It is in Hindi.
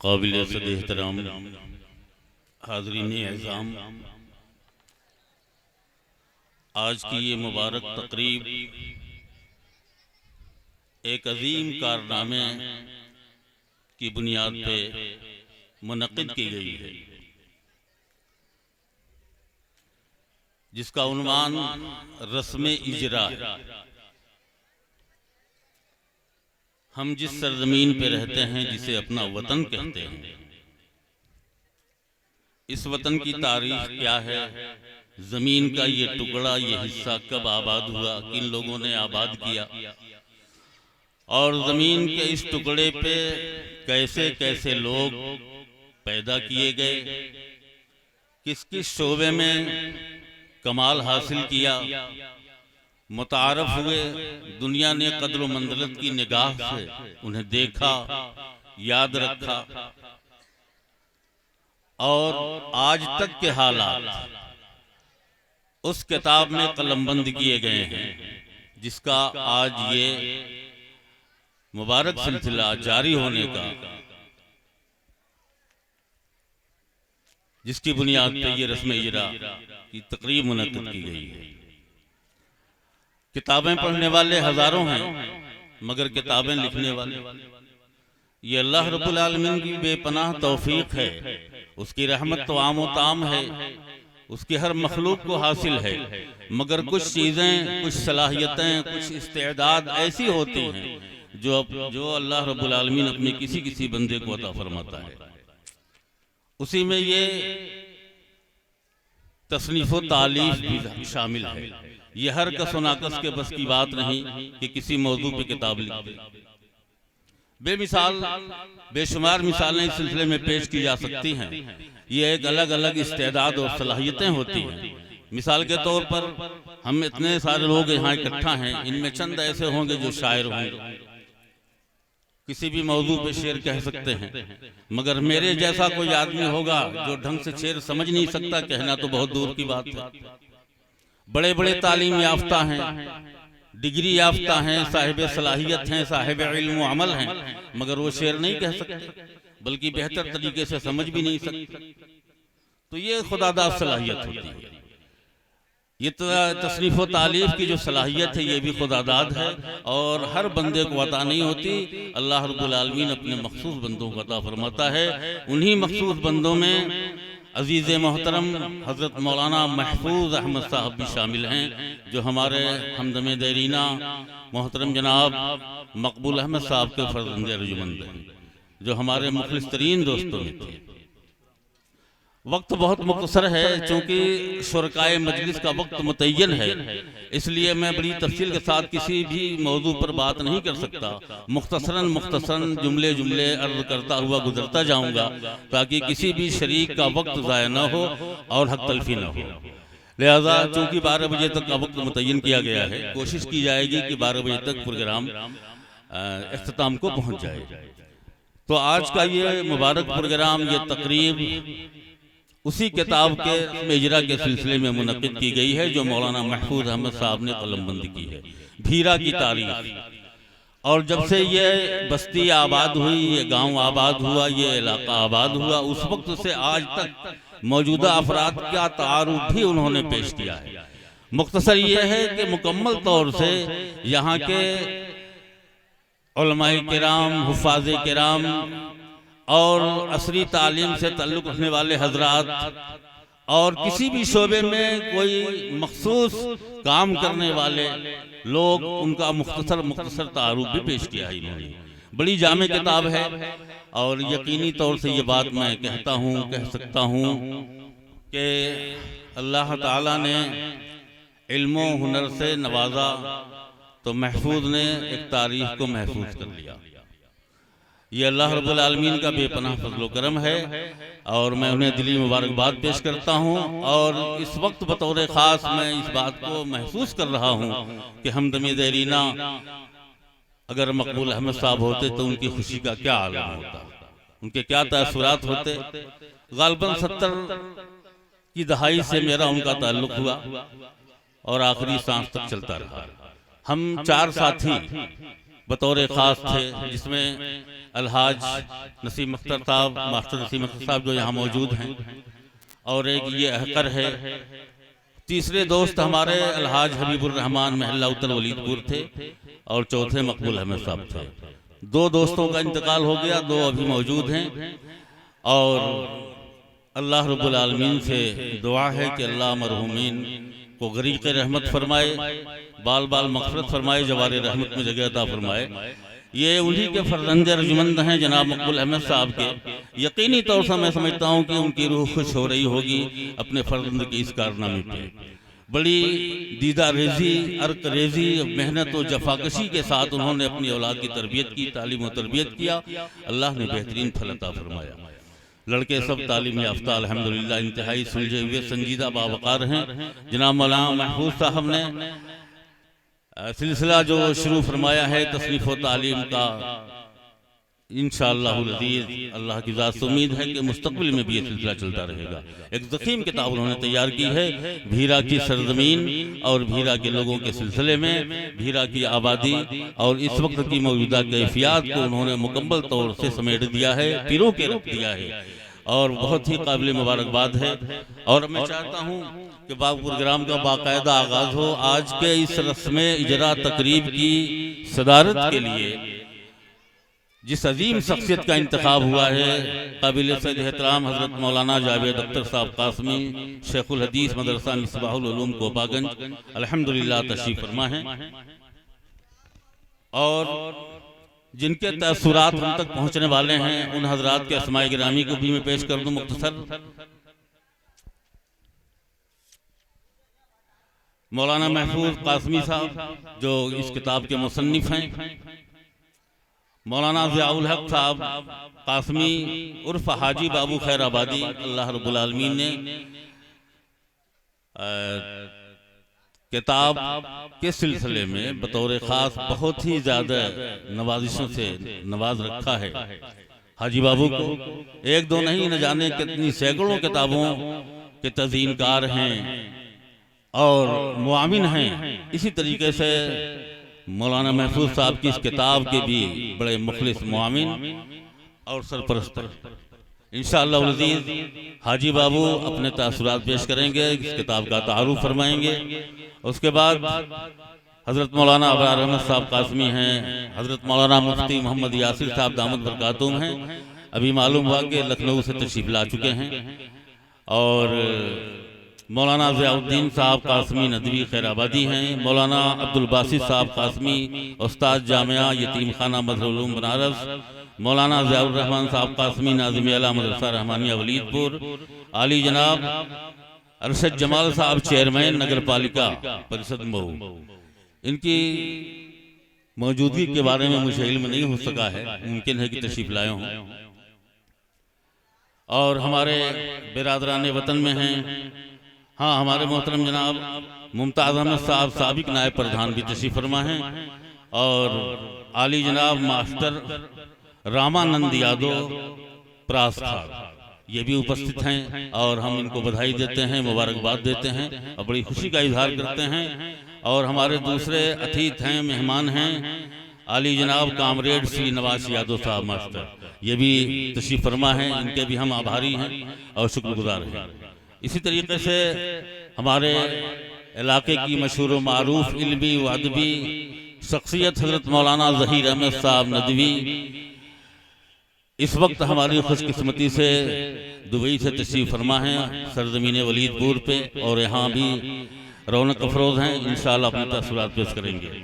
काबिल सद एहतराम हाज़रीन एज़ाम, आज की ये मुबारक तकरीब एक अजीम कारनामे की बुनियाद पे मुनक़िद की गई है, जिसका उन्वान रस्म इजरा है। हम जिस सरजमीन पे रहते हैं, जिसे अपना वतन कहते हैं, इस वतन की तारीख क्या है, जमीन का ये टुकड़ा, ये हिस्सा कब आबाद हुआ, किन लोगों ने आबाद किया, और जमीन के इस टुकड़े पे कैसे कैसे लोग पैदा किए गए, किस किस शोबे में कमाल हासिल किया, मुतारफ हुए, दुनिया ने कद्र मंज़िलत की निगाह से उन्हें देखा, याद रखा, और आज तक के हालात उस किताब में कलमबंद किए गए हैं, जिसका आज ये मुबारक सिलसिला जारी होने का, जिसकी बुनियाद पे ये रस्म इजरा की तकरीब मुनक़िद की गई है। किताबें पढ़ने वाले हजारों हैं, मगर किताबें लिखने वाले, ये अल्लाह रब्बुल आलमीन की बेपनाह तौफीक है, उसकी रहमत तो आम व ताम है, उसकी हर मखलूक को हासिल है, मगर कुछ चीज़ें, कुछ सलाहियतें, कुछ इस्तेदाद ऐसी होती हैं जो अल्लाह रब्बुल आलमीन अपने किसी किसी बंदे को अता फरमाता है। उसी में ये तसनीफ़ व तालीफ भी शामिल है। ये हर कस नाकस के बस की बात नहीं कि किसी मौजू पे किताब लिख दे। बेमिसाल बेशुमार मिसालें इस सिलसिले में पेश की जा सकती हैं। ये एक अलग अलग इस्तेदाद और सलाहियतें होती हैं। मिसाल के तौर पर हम इतने सारे लोग यहाँ इकट्ठा हैं, इनमें चंद ऐसे होंगे जो शायर होंगे, किसी भी मौजू पे शेर कह सकते हैं, मगर मेरे जैसा कोई आदमी होगा जो ढंग से शेर समझ नहीं सकता, कहना तो बहुत दूर की बात है। बड़े बड़े तालीम याफ्ता हैं, डिग्री याफ्ता हैं, साहिब सलाहियत हैं, साहिब इल्म व अमल हैं, मगर वो शेर नहीं कह सकते, बल्कि बेहतर तरीके से समझ भी नहीं सकते। तो ये खुदादाद सलाहियत होती है। ये तसनीफ़ व तालीफ की जो सलाहियत है, ये भी खुदादाद है, और हर बंदे को अता नहीं होती। अल्लाह रब्बुल आलमीन अपने मखसूस बंदों को अता फरमाता है। उन्हीं मखसूस बंदों में अजीज़ मोहतरम हज़रत मौलाना महफूज अहमद साहब भी शामिल हैं, जो हमारे हमदम देरीना मोहतरम जनाब मकबूल अहमद साहब के फर्जंद अर्जुमंद हैं, जो हमारे मुखलिस तरीन दोस्तों में थे। वक्त बहुत मुख्तसर है, चूँकि शुरकाए मजलिस का वक्त मुतय्यन है, इसलिए मैं बड़ी तफसील के साथ किसी भी मौजू पर बात नहीं कर सकता। मुख्तसरन जुमले जुमले अर्ज करता हुआ गुजरता जाऊंगा, ताकि किसी भी शरीक का वक्त ज़ाया न हो और हक तलफी न हो। लिहाजा चूँकि 12 बजे तक का वक्त मुतय्यन किया गया है, कोशिश की जाएगी कि 12 बजे तक प्रोग्राम इख्तिताम को पहुँच जाए। तो आज का ये मुबारक प्रोग्राम, ये तकरीब उसी किताब के इजरा के सिलसिले में मुनक़िद की गई है, जो मौलाना महफूज अहमद साहब ने कलमबंदी की है, भीरा की तारीख। और जब से ये बस्ती आबाद हुई, ये गांव आबाद हुआ, ये इलाका आबाद हुआ, उस वक्त से आज तक मौजूदा अफराद का तारुफ भी उन्होंने पेश किया है। मुख्तसर ये है कि मुकम्मल तौर से यहाँ के उलमाए किराम, हुफ़ाज़े किराम और असरी तालीम से ताल्लुक़ रखने वाले हजरात, और किसी भी शोबे में कोई मखसूस काम करने वाले लोग, उनका मुख्तसर तारुफ भी पेश किया है इन्होंने। बड़ी जामे किताब है, और यकीनी तौर से ये बात मैं कह सकता हूँ कि अल्लाह ताला ने इल्म व हुनर से नवाजा, तो महफूज ने एक तारीख को महफूज कर लिया। ये अल्लाह रब्बुल आलमीन का बेपनाह फज़ल व करम है, और मैं उन्हें दिली मुबारकबाद पेश करता हूँ। और इस वक्त बतौर ख़ास मैं इस बात को महसूस कर रहा हूँ कि हमदम देरीना अगर मकबूल अहमद साहब होते तो उनकी खुशी का क्या आलम होता, उनके क्या तासुरात होते। ग़ालिबन 70 की दहाई से मेरा उनका ताल्लुक़ हुआ, और आखिरी सांस तक चलता रहा। हम 4 साथी बतौर ख़ास थे, जिसमें अलहाज नसीम अख्तर साहब, मास्टर नसीम अख्तर साहब जो यहाँ मौजूद हैं, और एक ये अहकर है। तीसरे दोस्त हमारे अलहाज हबीबुर रहमान महल्ला उत्तर वलीदपुर थे, और चौथे मकबूल अहमद साहब थे। 2 दोस्तों का इंतकाल हो गया, 2 अभी मौजूद हैं। और अल्लाह रब्बुल आलमीन से दुआ है कि अल्लाह मरहूमीन को गरीक़ रहमत फरमाए, बाल बाल मग़फ़िरत फरमाए, जवार रहमत में जगह अता फरमाए। ये उन्हीं के फर्जंद रजमंद हैं जनाब मकबूल अहमद साहब के। यकीनी तौर से मैं समझता हूँ कि उनकी रूह खुश हो रही होगी अपने फर्जंद के इस कारनामे पे। बड़ी दीदा रेजी, अर्क रेजी, मेहनत और जफाकशी के साथ उन्होंने अपनी औलाद की तरबियत की, तालीम और तरबियत किया। अल्लाह ने बेहतरीन फल अता फरमाया। लड़के सब तालीम याफ्ता अल्हम्दुलिल्लाह इंतहाई सुलझे हुए संजीदा बावकार हैं। जनाब मौलाना महफूज साहब ने सिलसिला जो शुरू फरमाया है तसनीफ़ व तालीम का, इंशाअल्लाह अज़ीज़ अल्लाह की ज़ात से उम्मीद है कि मुस्तक़बिल में भी ये सिलसिला चलता रहेगा। एक ज़ख़ीम किताब उन्होंने तैयार की है भीरा की सरज़मीन और भीरा के लोगों के सिलसिले में, भीरा की आबादी और इस वक्त की मौजूदा कैफियत को उन्होंने मुकम्मल तौर से समेट दिया है, पिरो के रख दिया है, और बहुत ही काबिल मुबारकबाद है। और मैं चाहता हूँ कि बाग प्रोग्राम का बाकायदा आगाज़ हो। आज के इस रस्म इजरा तकरीब की सदारत के लिए जिस अजीम शख्सियत का इंतखाब हुआ है, काबिल सद एहतराम हज़रत मौलाना जावेद अख्तर साहब कासमी, शेखुल हदीस मदरसा मिसबाहुल उलूम कोपागंज, अल्हम्दुलिल्लाह तशरीफ फरमा है। और जिनके तअस्सुरात हम तक पहुँचने वाले हैं, उन हजरात के अस्माए गिरामी को भी मैं पेश कर दूँ मुख्तसर। मौलाना महफूज कासमी साहब जो इस किताब के मुसन्निफ हैं, मौलाना ज़ियाउल हक साहब कासमी उर्फ हाजी बाबू खैराबादी, अल्लाह रब्बुल आलमीन ने किताब के सिलसिले में बतौर ख़ास बहुत ही ज़्यादा नवाजिशों से नवाज रखा है। हाजी बाबू को एक दो नहीं, न जाने कितनी सैकड़ों किताबों के तज़ीनकार हैं और मुआमिन हैं। इसी तरीके से मौलाना महफूज साहब की इस किताब के भी बड़े मुखलिस मुआमिन और सरपरस्त इंशाअल्लाह अज़ीज़ हाजी बाबू अपने तासुरात पेश करेंगे, इस किताब का तारुफ फरमाएंगे। उसके बाद हज़रत मौलाना अबरार अहमद साहब कासमी हैं, हज़रत मौलाना मुफ्ती मोहम्मद यासिर साहब दामद बरकातुहू हैं, अभी मालूम हुआ कि लखनऊ से तशरीफ ला चुके हैं। और मौलाना ज़ियाउद्दीन साहब कासमी नदवी खैराबादी हैं, मौलाना अब्दुल बासित साहब कासमी उस्ताद जामिया यतीम खाना मदरसुल उलूम बनारस, मौलाना ज़ियाउर रहमान साहब कासमी नाज़िम आला मदरसा रहमानिया वलीदपुर, आली जनाब अरशद जमाल साहब चेयरमैन नगर पालिका परिषद मऊ। इनकी मौजूदगी के बारे में मुझे इल्म नहीं हो सका है, मुमकिन है कि तशरीफ लाए हों। और हमारे बिरादरान वतन में हैं, हाँ, हमारे मोहतरम जनाब मुमताज़ अहमद साहब साबिक नायब प्रधान भी तशरीफ फरमा हैं, और आली जनाब मास्टर रामानंद यादव प्रास साहब ये भी उपस्थित हैं, और हम इनको बधाई देते हैं, मुबारकबाद देते हैं और बड़ी खुशी का इजहार करते हैं। और हमारे दूसरे अतिथि हैं, मेहमान हैं, आली जनाब कामरेड श्री नवाज यादव साहब मास्टर, ये भी तशरीफ फरमा हैं, इनके भी हम आभारी हैं और शुक्रगुजार हैं। इसी तरीके से हमारे इलाके की मशहूर मारूफ इल्मी व अदबी शख्सियत हज़रत मौलाना ज़हीर अहमद साहब नदवी इस वक्त हमारी खुशकिस्मती से दुबई से तशरीफ फरमा हैं सरजमीन वलीदपुर पे, और यहाँ भी रौनक अफरोज़ हैं। इंशाअल्लाह अपनी तस्वीरात पेश करेंगे।